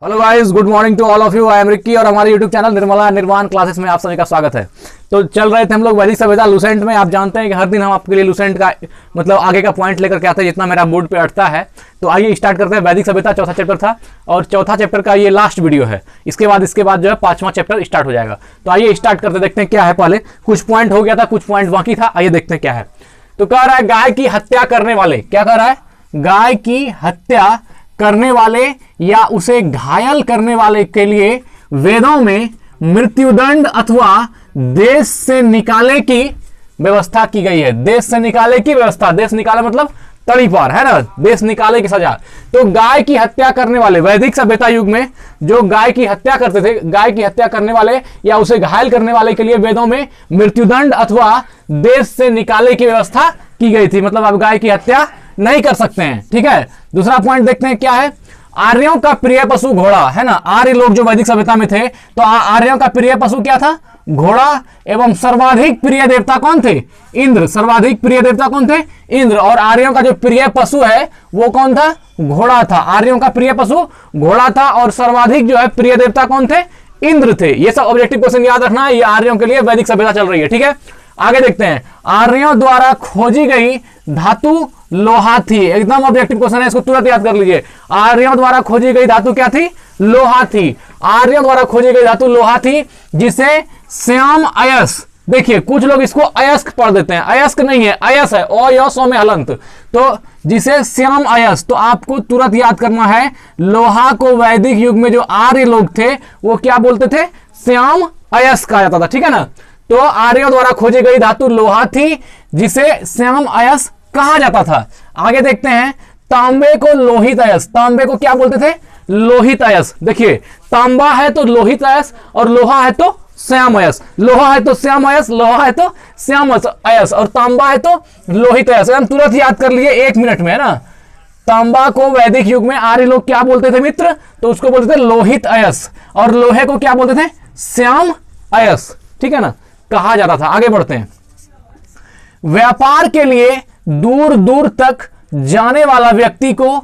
Hello guys, good morning to all of you. I am Ricky और हमारे YouTube channel Nirmala निर्वाण classes में आप सभी का स्वागत है। तो चल रहे थे हम लोग वैदिक सभ्यता लुसेंट में। आप जानते हैं कि हर दिन हम आपके लिए लुसेंट का मतलब आगे का पॉइंट लेकर के आते हैं जितना मेरा बोर्ड पे अटता है। तो आइए स्टार्ट करते हैं। वैदिक सभ्यता चौथा चैप्टर था और चौथा चैप्टर का ये लास्ट वीडियो है। इसके बाद जो है पांचवा चैप्टर स्टार्ट हो जाएगा। तो आइए स्टार्ट करते, देखते हैं क्या है। पहले कुछ पॉइंट हो गया था, कुछ पॉइंट बाकी था। आइए देखते हैं क्या है। तो कह रहा है गाय की हत्या करने वाले, क्या कह रहा है, गाय की हत्या करने वाले या उसे घायल करने वाले के लिए वेदों में मृत्युदंड अथवा देश से निकाले की व्यवस्था की गई है। देश से निकाले की व्यवस्था, देश निकाले मतलब तड़ी पार, है ना, देश निकाले की सजा। तो गाय की हत्या करने वाले, वैदिक सभ्यता युग में जो गाय की हत्या करते थे, गाय की हत्या करने वाले या उसे घायल करने वाले के लिए वेदों में मृत्युदंड अथवा देश से निकाले की व्यवस्था की गई थी। मतलब आप गाय की हत्या नहीं कर सकते हैं। ठीक है, दूसरा पॉइंट देखते हैं क्या है। आर्यों का प्रिय पशु घोड़ा, है ना। आर्य लोग जो वैदिक सभ्यता में थे, तो आर्यों का प्रिय पशु क्या था, घोड़ा। एवं सर्वाधिक प्रिय देवता कौन थे, इंद्र। सर्वाधिक प्रिय देवता कौन थे, इंद्र। और आर्यों का जो प्रिय पशु है वो कौन था, घोड़ा था। आर्यों का प्रिय पशु घोड़ा था और सर्वाधिक जो है प्रिय देवता कौन थे, इंद्र थे। ये सब ऑब्जेक्टिव क्वेश्चन याद रखना है। ये आर्यों के लिए वैदिक सभ्यता चल रही है। ठीक है, आगे देखते हैं। आर्यों द्वारा खोजी गई धातु लोहा थी। एकदम ऑब्जेक्टिव क्वेश्चन है, इसको तुरंत याद कर लीजिए। आर्यों द्वारा खोजी गई धातु क्या थी, लोहा थी। आर्यों द्वारा खोजी गई धातु लोहा थी जिसे श्याम अयस, देखिए कुछ लोग इसको अयस्क पढ़ देते हैं, अयस्क नहीं है, अयस है, ओ यस में हलंत। तो जिसे श्याम अयस, तो आपको तुरंत याद करना है लोहा को वैदिक युग में जो आर्य लोग थे वो क्या बोलते थे, श्याम अयस कहा जाता था। ठीक है ना। तो आर्यों द्वारा खोजी गई धातु लोहा थी जिसे श्याम अयस कहा जाता था। आगे देखते हैं। तांबे को लोहित अयस, तांबे को क्या बोलते थे, लोहित अयस। देखिए तांबा है तो लोहित अयस और लोहा है तो श्याम अयस। लोहा है तो श्याम अयस, लोहा है तो श्याम अयस और तांबा है तो लोहित अयस। हम तुरंत याद कर लिए 1 मिनट में, है ना। तांबा को वैदिक युग में आर्य लोग क्या बोलते थे मित्र, तो उसको बोलते थे लोहित अयस और लोहे को क्या बोलते थे, श्याम अयस। ठीक है ना, कहा जाता था। आगे बढ़ते हैं। व्यापार के लिए दूर दूर तक जाने वाला व्यक्ति को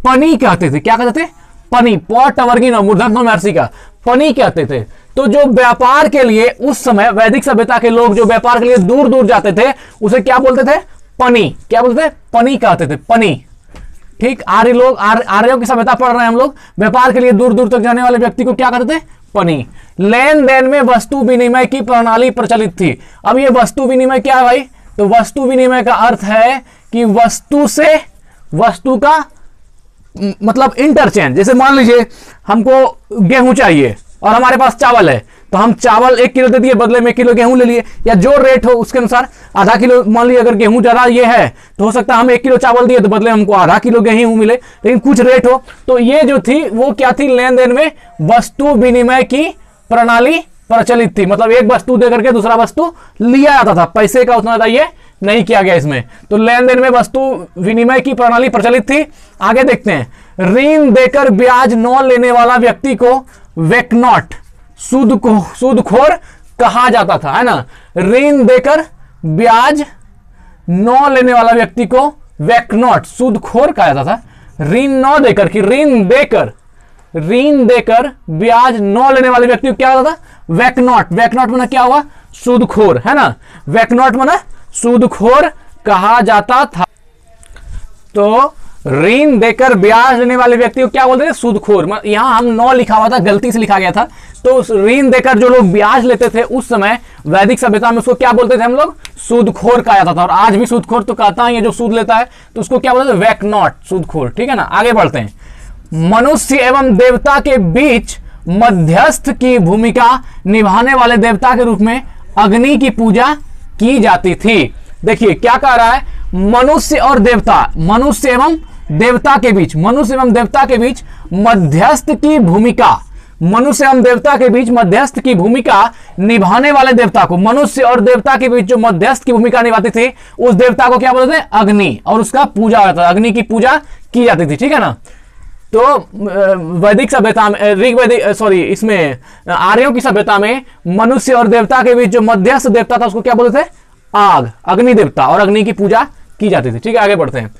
पनी कहते थे। क्या कहते थे, पनी। पवर्गीन मूर्धन्य का पनी कहते थे। तो जो व्यापार के लिए उस समय वैदिक सभ्यता के लोग जो व्यापार के लिए दूर दूर जाते थे उसे क्या बोलते थे, पनी। क्या बोलते थे, पनी कहते थे, पनी। ठीक, आर्य लोग, आर्यों की सभ्यता पढ़ रहे हैं हम लोग। व्यापार के लिए दूर दूर तक जाने वाले व्यक्ति को क्या कहते थे, पनी। लेन देन में वस्तु विनिमय की प्रणाली प्रचलित थी। अब ये वस्तु विनिमय क्या है भाई, तो वस्तु विनिमय का अर्थ है कि वस्तु से वस्तु का मतलब इंटरचेंज। जैसे मान लीजिए हमको गेहूं चाहिए और हमारे पास चावल है, तो हम चावल 1 किलो दे दिए, बदले में 1 किलो गेहूं ले लिए, या जो रेट हो उसके अनुसार आधा किलो। मान लीजिए अगर गेहूं ज्यादा ये है तो हो सकता है हम 1 किलो चावल दिए तो बदले हमको आधा किलो गेहूं मिले, लेकिन कुछ रेट हो। तो ये जो थी वो क्या थी, लेन देन में वस्तु विनिमय की प्रणाली प्रचलित थी। मतलब एक वस्तु दे करके दूसरा वस्तु लिया जाता था, पैसे का उतना ये नहीं किया गया इसमें। तो लेन देन में वस्तु विनिमय की प्रणाली प्रचलित थी। आगे देखते हैं। ऋण देकर ब्याज न लेने वाला व्यक्ति को वेकनॉट, सूदखोर कहा जाता था, है ना। ऋण देकर ब्याज न लेने वाला व्यक्ति को वेकनॉट, सूदखोर कहा जाता था। ऋण न देकर की ऋण देकर ब्याज न लेने वाले व्यक्ति को क्या होता था, वेकनॉट। वेकनॉट माना क्या हुआ, सूदखोर, है ना। वेकनॉट माना सूदखोर कहा जाता था। तो ऋण देकर ब्याज लेने वाले व्यक्ति को क्या बोलते थे, सूदखोर। यहां हम 9 लिखा हुआ था, गलती से लिखा गया था। तो ऋण देकर जो लोग ब्याज लेते थे उस समय वैदिक सभ्यता में उसको क्या बोलते थे हम लोग, सूदखोर कहा जाता था। और आज भी सूदखोर तो कहता है, ये जो सूद लेता है तो उसको क्या बोलते थे, वेकनॉट, सूदखोर। ठीक है ना। आगे बढ़ते हैं। मनुष्य एवं देवता के बीच मध्यस्थ की भूमिका निभाने वाले देवता के रूप में अग्नि की पूजा की जाती थी। देखिए क्या कह रहा है, मनुष्य और देवता, मनुष्य एवं देवता के बीच, मनुष्य एवं देवता के बीच मध्यस्थ की भूमिका, मनुष्य एवं देवता के बीच मध्यस्थ की भूमिका निभाने वाले देवता को, मनुष्य और देवता के बीच जो मध्यस्थ की भूमिका निभाती थी उस देवता को क्या बोलते थे, अग्नि। और उसका पूजा होता था, अग्नि की पूजा की जाती थी। ठीक है ना। तो वैदिक सभ्यता में इसमें आर्यों की सभ्यता में मनुष्य और देवता के बीच जो मध्यस्थ देवता था उसको क्या बोलते थे, आग, अग्नि देवता, और अग्नि की पूजा की जाती थी। ठीक है, आगे बढ़ते हैं।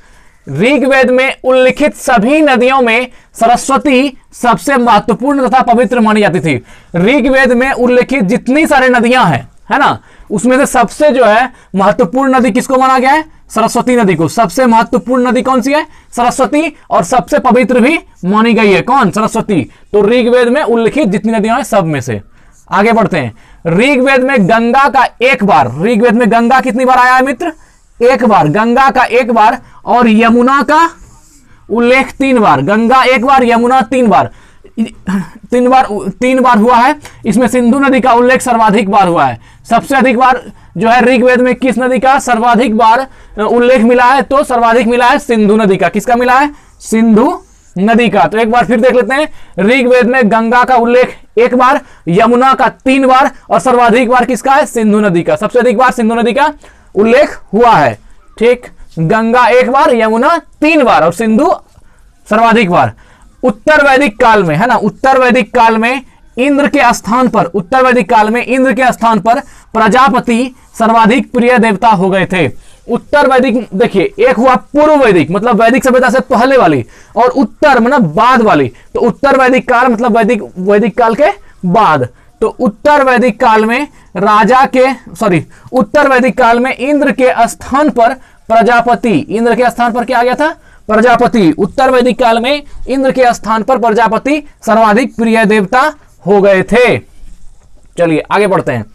ऋग्वेद में उल्लिखित सभी नदियों में सरस्वती सबसे महत्वपूर्ण तथा पवित्र मानी जाती थी। ऋग्वेद में उल्लिखित जितनी सारी नदियां हैं, है ना, उसमें से सबसे जो है महत्वपूर्ण नदी किसको माना गया है? सरस्वती नदी को। सबसे महत्वपूर्ण नदी कौन सी है? सरस्वती। और सबसे पवित्र भी मानी गई है कौन? सरस्वती। तो ऋग्वेद में उल्लिखित जितनी नदियां हैं सब में से। आगे बढ़ते हैं। ऋग्वेद में गंगा का एक बार, ऋग्वेद में गंगा कितनी बार आया है मित्र? एक बार। गंगा का एक बार और यमुना का उल्लेख 3 बार। गंगा एक बार, यमुना 3 बार, 3 बार हुआ है। इसमें सिंधु नदी का उल्लेख सर्वाधिक बार हुआ है। सबसे अधिक बार जो है ऋग्वेद में किस नदी का सर्वाधिक बार उल्लेख मिला है? तो सर्वाधिक मिला है सिंधु नदी का। किसका मिला है? सिंधु नदी का। तो एक बार फिर देख लेते हैं। ऋग्वेद में गंगा का उल्लेख 1 बार, यमुना का 3 बार और सर्वाधिक बार किसका है? सिंधु नदी का। सबसे अधिक बार सिंधु नदी का उल्लेख हुआ है। ठीक, गंगा 1 बार, यमुना 3 बार और सिंधु सर्वाधिक बार। उत्तर वैदिक काल में, है ना, उत्तर वैदिक काल में इंद्र के स्थान पर, उत्तर वैदिक काल में इंद्र के स्थान पर प्रजापति सर्वाधिक प्रिय देवता हो गए थे। उत्तर वैदिक देखिए, एक हुआ पूर्व वैदिक मतलब वैदिक सभ्यता से पहले वाली, और उत्तर मतलब बाद वाली। तो उत्तर वैदिक काल मतलब वैदिक काल के बाद। तो उत्तर वैदिक काल में उत्तर वैदिक काल में इंद्र के स्थान पर प्रजापति, इंद्र के स्थान पर क्या आ गया था? प्रजापति। उत्तर वैदिक काल में इंद्र के स्थान पर प्रजापति सर्वाधिक प्रिय देवता हो गए थे। चलिए आगे बढ़ते हैं।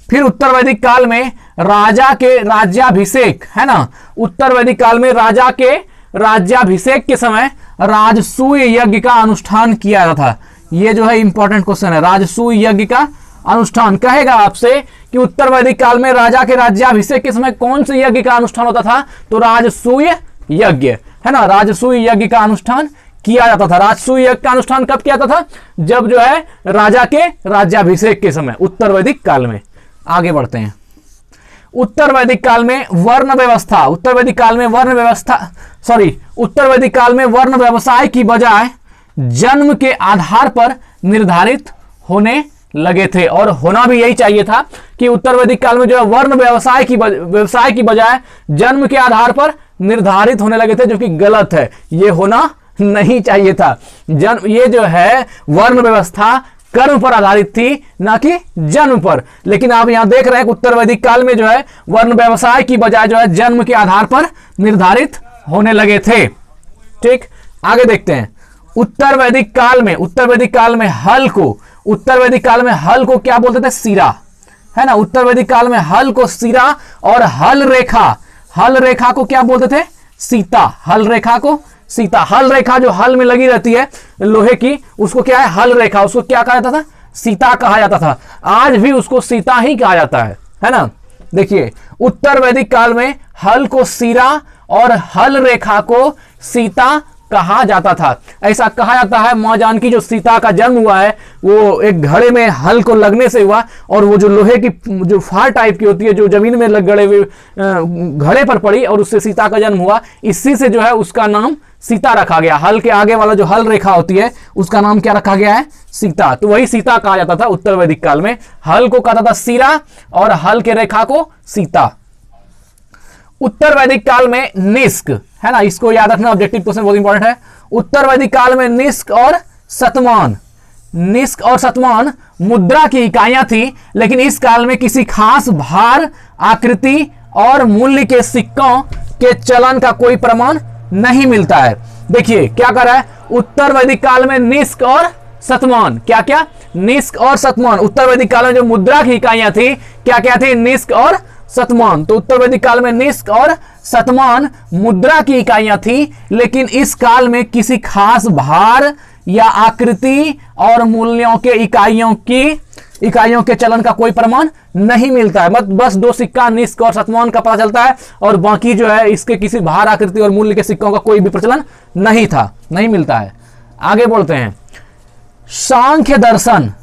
फिर उत्तर वैदिक काल में राजा के राज्याभिषेक, है ना, उत्तर वैदिक काल में राजा के राज्याभिषेक के समय राजसूय यज्ञ का अनुष्ठान किया जाता था। ये जो है इंपॉर्टेंट क्वेश्चन है, राजसूय यज्ञ का अनुष्ठान। कहेगा आपसे कि उत्तर वैदिक काल में राजा के राज्याभिषेक के समय कौन से यज्ञ का अनुष्ठान होता था? तो राजसूय यज्ञ, है ना, राजसूय यज्ञ का अनुष्ठान किया जाता था। राजसूय यज्ञ का अनुष्ठान कब किया जाता था? जब जो है राजा के राज्याभिषेक के समय, उत्तर वैदिक काल में। आगे बढ़ते हैं। उत्तर वैदिक काल में वर्ण व्यवस्था, उत्तर वैदिक काल में वर्ण व्यवसाय की बजाय जन्म के आधार पर निर्धारित होने लगे थे। और होना भी यही चाहिए था कि उत्तर वैदिक काल में जो है वर्ण व्यवसाय की बजाय जन्म के आधार पर निर्धारित होने लगे थे, जो कि गलत है। ये होना नहीं चाहिए था। ये जो है वर्ण व्यवस्था कर्म पर आधारित थी, ना कि जन्म पर। लेकिन आप यहां देख रहे हैं कि उत्तर वैदिक काल में जो है वर्ण व्यवसाय की बजाय जो है जन्म के आधार पर निर्धारित होने लगे थे। ठीक, आगे देखते हैं। उत्तर वैदिक काल में हल को क्या बोलते थे? सिरा, है ना। उत्तर वैदिक काल में हल को सिरा और हल रेखा को क्या बोलते थे? सीता। हल रेखा को सीता। हल रेखा जो हल में लगी रहती है लोहे की, उसको क्या है? हल रेखा। उसको क्या कहा जाता था? सीता कहा जाता था। आज भी उसको सीता ही कहा जाता है ना। देखिए, उत्तर वैदिक काल में हल को सिरा और हल रेखा को सीता कहा जाता था। ऐसा कहा जाता है, मां जानकी जो सीता का जन्म हुआ है वो एक घड़े में हल को लगने से हुआ, और वो जो लोहे की जो फार टाइप की होती है जो जमीन में गड़े हुए घड़े पर पड़ी और उससे सीता का जन्म हुआ। इसी से जो है उसका नाम सीता रखा गया। हल के आगे वाला जो हल रेखा होती है उसका नाम क्या रखा गया है? सीता। तो वही सीता कहा जाता था उत्तर वैदिक काल में। हल को कहा था सिरा और हल के रेखा को सीता। उत्तर वैदिक काल में निष्क, है ना, इसको याद रखना, ऑब्जेक्टिव क्वेश्चन बहुत इंपॉर्टेंट है। उत्तर वैदिक काल में निष्क और शतमान मुद्रा की इकाइयां थी, लेकिन इस काल में किसी खास भार, आकृति और मूल्य के सिक्कों के चलन का कोई प्रमाण नहीं मिलता है। देखिए क्या कर रहा है उत्तर वैदिक काल में? निष्क और शतमान। क्या निष्क और शतमान। उत्तर वैदिक काल में जो मुद्रा की इकाइयां थी क्या थी? निष्क और शतमान। तो उत्तर वैदिक काल में निष्क और शतमान मुद्रा की इकाइयां थी, लेकिन इस काल में किसी खास भार या आकृति और मूल्यों के इकाइयों के चलन का कोई प्रमाण नहीं मिलता है। बस 2 सिक्का निष्क और शतमान का पता चलता है, और बाकी जो है इसके किसी भार, आकृति और मूल्य के सिक्कों का कोई भी प्रचलन नहीं मिलता है। आगे बढ़ते हैं। सांख्य दर्शन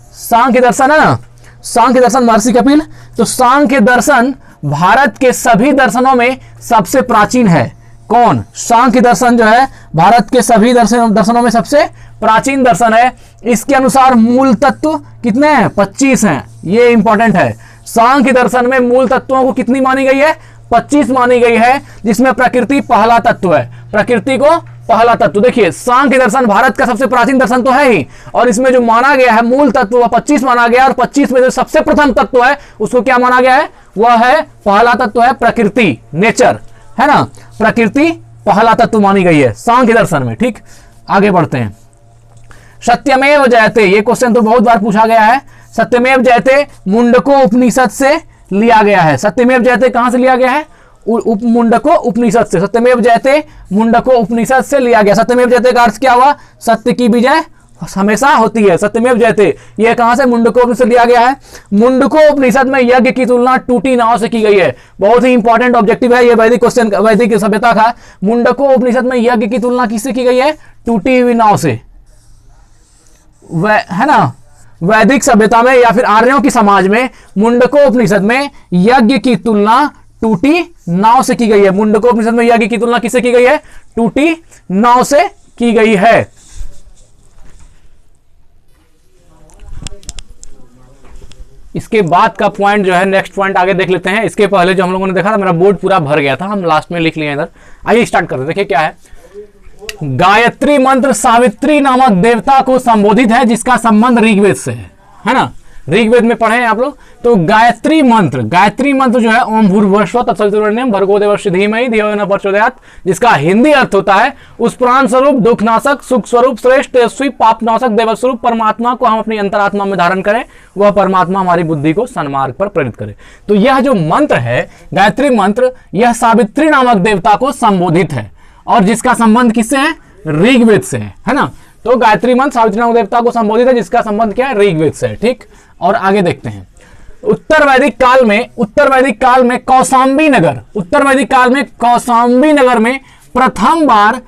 है ना, सांख्य दर्शन महर्षि कपिल। तो सांख्य दर्शन भारत के सभी दर्शनों में सबसे प्राचीन है। कौन? सांख्य दर्शन जो है भारत के सभी दर्शनों में सबसे प्राचीन दर्शन है। इसके अनुसार मूल तत्व कितने हैं? 25 हैं। ये इंपॉर्टेंट है। सांख्य दर्शन में मूल तत्वों को कितनी मानी गई है? 25 मानी गई है, जिसमें प्रकृति पहला तत्व है। प्रकृति को पहला तत्व, देखिए सांख्य दर्शन भारत का सबसे प्राचीन दर्शन तो है ही, और इसमें जो माना गया है मूल तत्व वह 25 माना गया, और 25 में जो सबसे प्रथम तत्व है उसको क्या माना गया है, वह है पहला तत्व है प्रकृति, नेचर, है ना। प्रकृति पहला तत्व मानी गई है सांख्य दर्शन में। ठीक, आगे बढ़ते हैं। सत्यमेव जयते, ये क्वेश्चन तो बहुत बार पूछा गया है। सत्यमेव जयते मुंडको उपनिषद से लिया गया है। सत्यमेव जयते कहां से लिया गया है, मुंडको उपनिषद से। सत्यमेव जयते मुंडको उपनिषद से लिया गया। सत्यमेव जयते का अर्थ क्या हुआ, सत्य की विजय हमेशा होती है। सत्यमेव जयते यह कहां से, मुंडको उपनिषद लिया गया है। मुंडको उपनिषद में यज्ञ की तुलना टूटी नाव से की गई है। बहुत ही इंपॉर्टेंट ऑब्जेक्टिव है ये वैदिक क्वेश्चन, वैदिक सभ्यता का। मुंडको उपनिषद में यज्ञ की तुलना किससे की गई है, टूटी हुई नाव से, है ना। वैदिक सभ्यता में या फिर आर्यों की समाज में मुंडको उपनिषद में यज्ञ की तुलना टूटी नाव से की गई है। मुंडको उपनिषद में यज्ञ की तुलना किससे की गई है, टूटी नाव से की गई है। इसके बाद का पॉइंट जो है, नेक्स्ट पॉइंट आगे देख लेते हैं। इसके पहले जो हम लोगों ने देखा था, मेरा बोर्ड पूरा भर गया था, हम लास्ट में लिख लिए इधर। आइए स्टार्ट करते हैं। देखिए क्या है, गायत्री मंत्र सावित्री नामक देवता को संबोधित है, जिसका संबंध ऋग्वेद से है ना। ऋग्वेद में पढ़े हैं आप लोग। तो गायत्री मंत्र जो है ओम भूर्भुवस्सुवः तत्सवितुर्वरेण्यं भर्गो देवस्य धीमहि धियो यो न प्रचोदयात्, जिसका हिंदी अर्थ होता है उस प्राण स्वरूप, दुखनाशक, सुख स्वरूप, श्रेष्ठ, तेजस्वी, पापनाशक देव स्वरूप परमात्मा को हम अपनी अंतरात्मा में धारण करें, वह परमात्मा हमारी बुद्धि को सन्मार्ग पर प्रेरित करे। तो यह जो मंत्र है गायत्री मंत्र, यह सावित्री नामक देवता को संबोधित है, और जिसका संबंध किससे है, ऋग्वेद से है ना। तो गायत्री मंत्र सावित्री नामक देवता को संबोधित है, जिसका संबंध क्या है, ऋग्वेद से। ठीक, और आगे देखते हैं। उत्तर वैदिक काल में कौशाम्बी नगर में प्रथम बार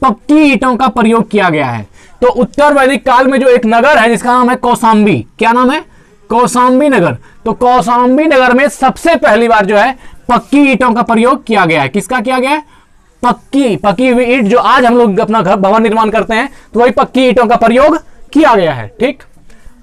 पक्की ईंटों का प्रयोग किया गया है। तो उत्तर वैदिक काल में जो एक नगर है जिसका नाम है कौशाम्बी, क्या नाम है, कौशाम्बी नगर। तो कौशाम्बी नगर में सबसे पहली बार जो है पक्की ईंटों का प्रयोग किया गया है। किसका किया गया है, पक्की हुई ईंट, जो आज हम लोग अपना घर भवन निर्माण करते हैं, तो वही पक्की ईंटों का प्रयोग किया गया है। ठीक,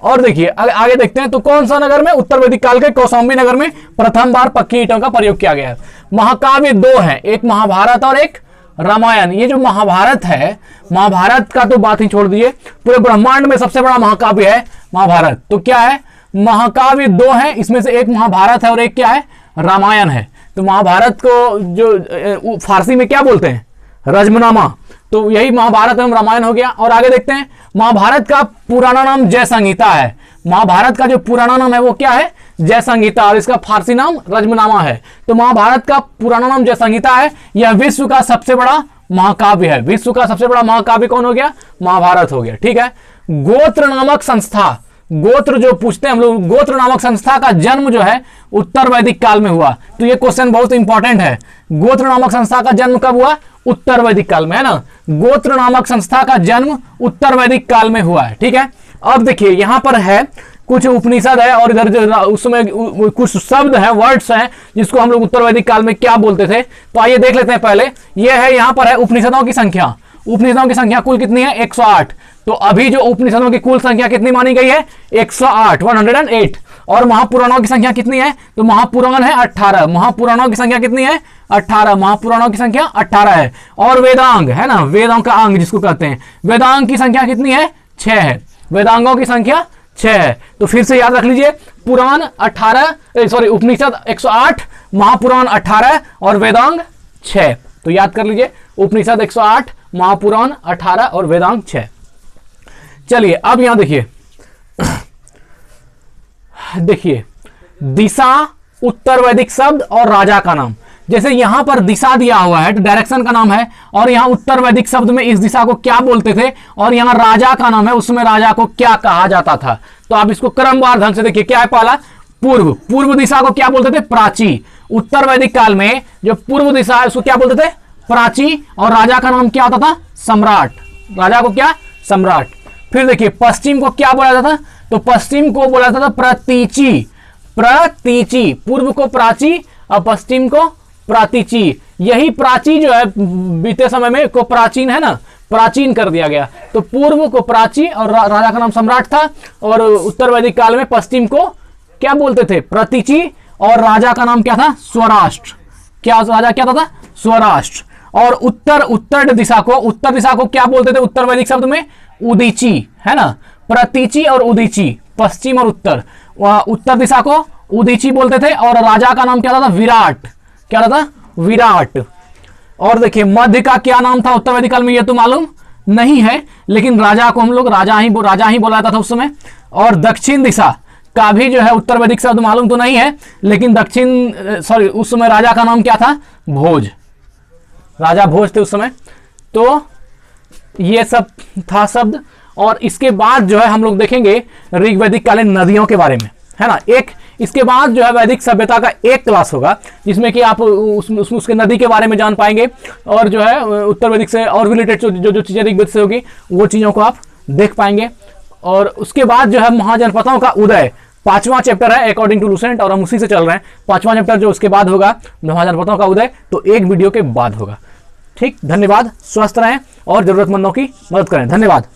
और देखिए आगे देखते हैं। तो कौन सा नगर में, उत्तर वैदिक काल के कौशाम्बी नगर में प्रथम बार पक्की ईंटों का प्रयोग किया गया है। महाकाव्य दो है, एक महाभारत और एक रामायण। ये जो महाभारत है, महाभारत का तो बात ही छोड़ दीजिए, पूरे ब्रह्मांड में सबसे बड़ा महाकाव्य है महाभारत। तो क्या है, महाकाव्य दो है, इसमें से एक महाभारत है और एक क्या है, रामायण है। तो महाभारत को जो फारसी में क्या बोलते हैं, रजमनामा, तो यही महाभारत एवं रामायण हो गया। और आगे देखते हैं, महाभारत का पुराना नाम जय संहिता है। महाभारत का जो पुराना नाम है वो क्या है, जय संहिता, और इसका फारसी नाम रजमनामा है। तो महाभारत का पुराना नाम जय संहिता है। यह विश्व का सबसे बड़ा महाकाव्य है। विश्व का सबसे बड़ा महाकाव्य कौन हो गया, महाभारत हो गया। ठीक है, गोत्र नामक संस्था, गोत्र जो पूछते हैं हम लोग, गोत्र नामक संस्था का जन्म जो है उत्तर वैदिक काल में हुआ। तो ये क्वेश्चन बहुत इंपॉर्टेंट है। गोत्र नामक संस्था का जन्म कब हुआ, उत्तर वैदिक काल में, है ना। गोत्र नामक संस्था का जन्म उत्तर वैदिक काल में हुआ है। ठीक है, अब देखिए यहां पर है कुछ उपनिषद है, और इधर जो उसमें कुछ शब्द है, वर्ड्स हैं, जिसको हम लोग उत्तर वैदिक काल में क्या बोलते थे। तो आइए देख लेते हैं। पहले यह है, यहां पर है उपनिषदों की संख्या। उपनिषदों की संख्या कुल कितनी है, 108। तो अभी जो उपनिषदों की कुल संख्या कितनी मानी गई है, 108, 108। और महापुराणों की संख्या कितनी है, तो महापुराण है 18। महापुराणों की संख्या कितनी है, 18। महापुराणों की संख्या 18 है। और वेदांग है ना, वेदों का अंग जिसको कहते हैं, वेदांग की संख्या कितनी है, 6 है। वेदांगों की संख्या 6 है। तो फिर से याद रख लीजिए, पुराण 18, सॉरी उपनिषद 108, महापुराण 18 और वेदांग 6। तो याद कर लीजिए, उपनिषद 108, महापुराण 18 और वेदांग 6। चलिए अब यहां देखिए दिशा, उत्तर वैदिक शब्द और राजा का नाम। जैसे यहां पर दिशा दिया हुआ है तो डायरेक्शन का नाम है, और यहां उत्तर वैदिक शब्द में इस दिशा को क्या बोलते थे, और यहां राजा का नाम है, उसमें राजा को क्या कहा जाता था। तो आप इसको क्रमवार ढंग से देखिए। क्या है पहला, पूर्व। पूर्व दिशा को क्या बोलते थे, प्राची। उत्तर वैदिक काल में जो पूर्व दिशा है उसको क्या बोलते थे, प्राची। और राजा का नाम क्या होता था, सम्राट। राजा को क्या, सम्राट। फिर देखिए पश्चिम को क्या बोला जाता था, तो पश्चिम को बोला जाता था प्रतीची। प्रतीची, पूर्व को प्राची और पश्चिम को प्रातीची। यही प्राची जो है बीते समय में को प्राचीन है ना, प्राचीन कर दिया गया। तो पूर्व को प्राची और राजा का नाम सम्राट था, और उत्तर वैदिक काल में पश्चिम को क्या बोलते थे, प्रतीची, और राजा का नाम क्या था, स्वराष्ट्र। क्या राजा क्या था? स्वराष्ट्र। और उत्तर दिशा को क्या बोलते थे उत्तर वैदिक शब्द में? उदीची, है ना। प्रतीची और उदीची, पश्चिम और उत्तर। उत्तर दिशा को उदीची बोलते थे और राजा का नाम क्या था? विराट। क्या था? विराट। और देखिए मध्य का क्या नाम था उत्तर वैदिक काल में? ये तो मालूम नहीं है, लेकिन राजा को हम लोग राजा ही बोला जाता था उस समय। और दक्षिण दिशा का भी जो है उत्तर वैदिक शब्द मालूम तो नहीं है, लेकिन उस समय राजा का नाम क्या था? भोज। राजा भोज थे उस समय। तो ये सब था शब्द। और इसके बाद जो है हम लोग देखेंगे ऋग्वैदिक कालीन नदियों के बारे में, है ना। इसके बाद जो है वैदिक सभ्यता का एक क्लास होगा जिसमें कि आप उसके नदी के बारे में जान पाएंगे, और जो है उत्तर वैदिक से और रिलेटेड जो चीज़ें ऋग्वेद से होगी वो चीज़ों को आप देख पाएंगे। और उसके बाद जो है महाजनपदों का उदय 5वां चैप्टर है अकॉर्डिंग टू लुसेंट, और हम उसी से चल रहे हैं। 5वां चैप्टर जो उसके बाद होगा महाजनपदों का उदय, तो एक वीडियो के बाद होगा। ठीक, धन्यवाद। स्वस्थ रहें और जरूरतमंदों की मदद करें। धन्यवाद।